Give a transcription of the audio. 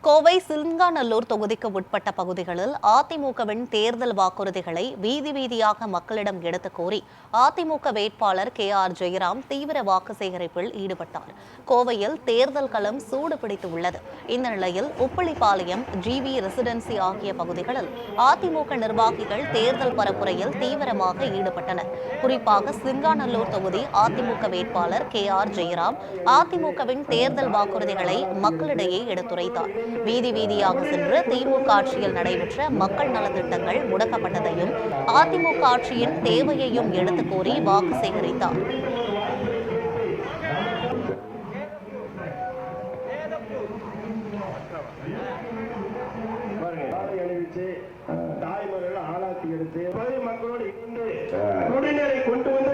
கோவை சிங்காநல்லூர் தொகுதிக்கு உட்பட்ட பகுதிகளில் அதிமுகவின் தேர்தல் வாக்குறுதிகளை வீதி வீதியாக மக்களிடம் எடுத்துக் கோரி அதிமுக வேட்பாளர் KR ஜெயராம் தீவிர வாக்கு சேகரிப்பில் ஈடுபட்டார். கோவையில் தேர்தல் களம் சூடு பிடித்துள்ளது. இந்த நிலையில் உப்பளிப்பாளையம், GV ரெசிடென்சி ஆகிய பகுதிகளில் அதிமுக நிர்வாகிகள் தேர்தல் பரப்புரையில் தீவிரமாக ஈடுபட்டனர். குறிப்பாக சிங்காநல்லூர் தொகுதி அதிமுக வேட்பாளர் KR ஜெயராம் அதிமுகவின் தேர்தல் வாக்குறுதிகளை மக்களிடையே எடுத்துரைத்தார். வீதி வீதியாக சென்று திமுக ஆட்சியில் நடைபெற்ற மக்கள் நலத்திட்டங்கள் முடக்கப்பட்டதையும் அதிமுக ஆட்சியின் தேவையையும் எடுத்துக் கூறி வாக்கு சேகரித்தார். மக்களோடு இணைந்து குடிநீரை கொண்டு வந்து